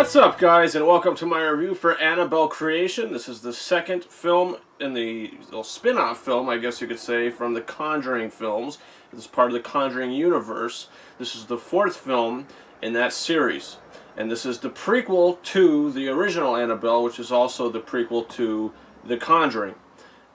What's up, guys, and welcome to my review for Annabelle Creation. This is the second film in the spin-off film, I guess you could say, from the Conjuring films. This is part of the Conjuring Universe. This is the fourth film in that series. And this is the prequel to the original Annabelle, which is also the prequel to The Conjuring.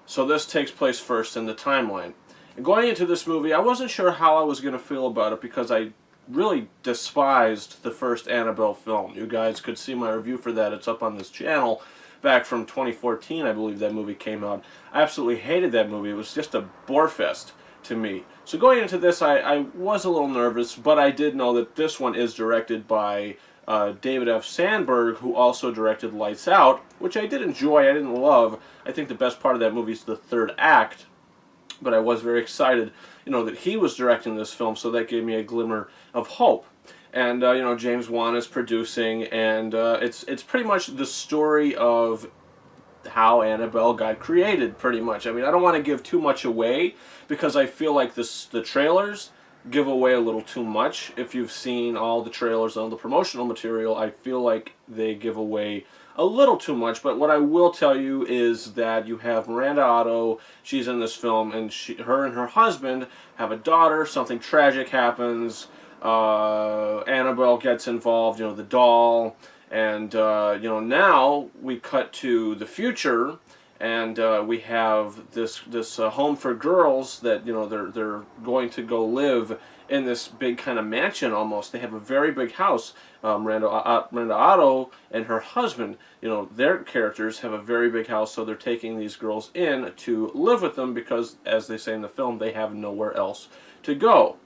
So this takes place first in the timeline. And going into this movie, I wasn't sure how I was going to feel about it because I really despised the first Annabelle film. You guys could see my review for that. It's up on this channel. Back from 2014, I believe that movie came out. I absolutely hated that movie. It was just a bore fest to me. So going into this, I was a little nervous, but I did know that this one is directed by David F. Sandberg, who also directed Lights Out, which I did enjoy. I didn't love. I think the best part of that movie is the third act, but I was very excited, that he was directing this film, so that gave me a glimmer of hope. And James Wan is producing, and it's pretty much the story of how Annabelle got created, pretty much. I mean, I don't want to give too much away because I feel like the trailers give away a little too much. If you've seen all the trailers, all the promotional material, I feel like they give away a little too much. But what I will tell you is that you have Miranda Otto. She's in this film, and her and her husband have a daughter. Something tragic happens. Annabelle gets involved, the doll, and now we cut to the future, and we have this home for girls that they're going to go live in this big kind of mansion almost. They have a very big house. Miranda Otto and her husband, their characters have a very big house, so they're taking these girls in to live with them because, as they say in the film, they have nowhere else to go.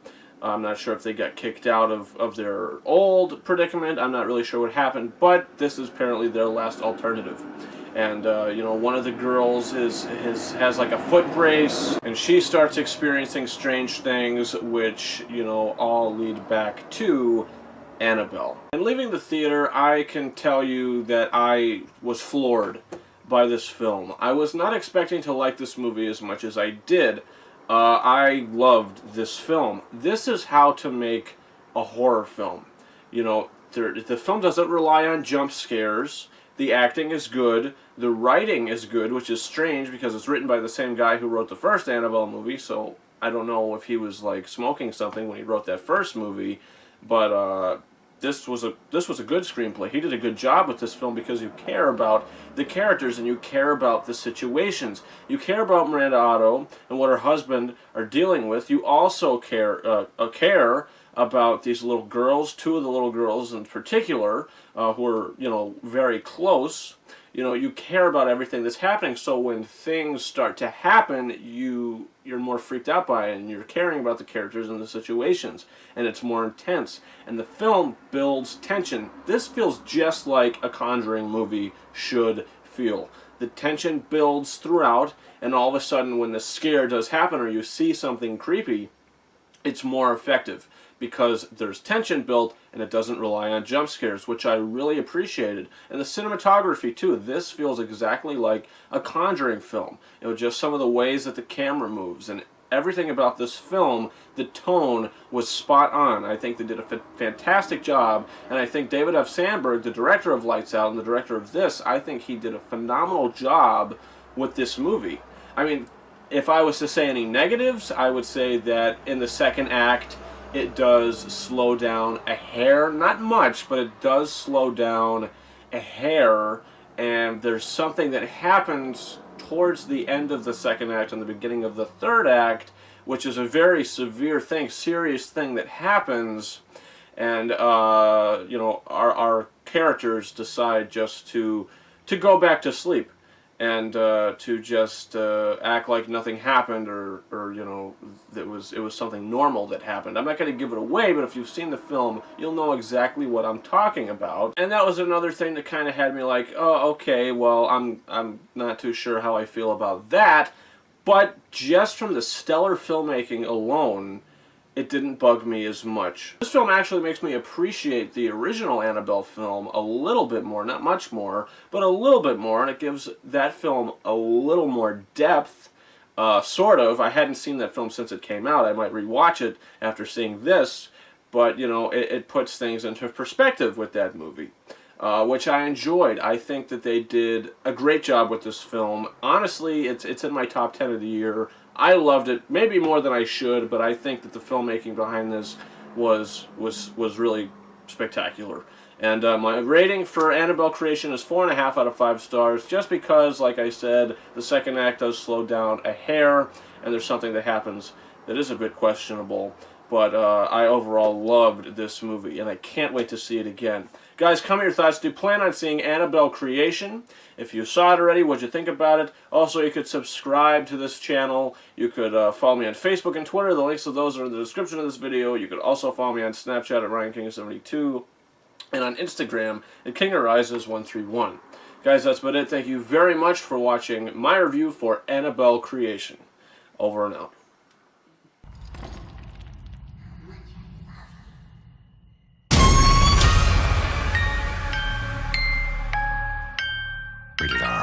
I'm not sure if they got kicked out of their old predicament. I'm not really sure what happened, but this is apparently their last alternative. And one of the girls has like a foot brace, and she starts experiencing strange things, which all lead back to Annabelle. And leaving the theater, I can tell you that I was floored by this film. I was not expecting to like this movie as much as I did. I loved this film. This is how to make a horror film. The film doesn't rely on jump scares. The acting is good. The writing is good, which is strange because it's written by the same guy who wrote the first Annabelle movie, so I don't know if he was like smoking something when he wrote that first movie, but this was a good screenplay. He did a good job with this film because you care about the characters and you care about the situations. You care about Miranda Otto and what her husband are dealing with. You also care about these little girls, two of the little girls in particular, who are very close. You care about everything that's happening, so when things start to happen, you're more freaked out by it, and you're caring about the characters and the situations, and it's more intense. And the film builds tension. This feels just like a Conjuring movie should feel. The tension builds throughout, and all of a sudden when the scare does happen or you see something creepy, it's more effective because there's tension built and it doesn't rely on jump scares, which I really appreciated. And the cinematography too, this feels exactly like a Conjuring film. Just some of the ways that the camera moves and everything about this film, the tone was spot on. I think they did a fantastic job, and I think David F. Sandberg, the director of Lights Out and the director of this, I think he did a phenomenal job with this movie. I mean, if I was to say any negatives, I would say that in the second act, it does slow down a hair. Not much, but it does slow down a hair. And there's something that happens towards the end of the second act and the beginning of the third act, which is a very severe thing, serious thing that happens. And, our characters decide just to go back to sleep. And to just act like nothing happened, or it was something normal that happened. I'm not going to give it away, but if you've seen the film, you'll know exactly what I'm talking about. And that was another thing that kind of had me like, oh, okay, well, I'm not too sure how I feel about that. But just from the stellar filmmaking alone, it didn't bug me as much. This film actually makes me appreciate the original Annabelle film a little bit more, not much more, but a little bit more, and it gives that film a little more depth, sort of. I hadn't seen that film since it came out. I might rewatch it after seeing this, but, it puts things into perspective with that movie. which I enjoyed. I think that they did a great job with this film. Honestly, it's in my top 10 of the year. I loved it, maybe more than I should, but I think that the filmmaking behind this was really spectacular. And my rating for Annabelle Creation is 4.5 out of 5 stars, just because, like I said, the second act does slow down a hair, and there's something that happens that is a bit questionable. But I overall loved this movie, and I can't wait to see it again. Guys, comment your thoughts. Do you plan on seeing Annabelle Creation? If you saw it already, what'd you think about it? Also, you could subscribe to this channel. You could follow me on Facebook and Twitter. The links to those are in the description of this video. You could also follow me on Snapchat at RyanKing72. And on Instagram at KingArises131. Guys, that's about it. Thank you very much for watching my review for Annabelle Creation. Over and out. Rated R.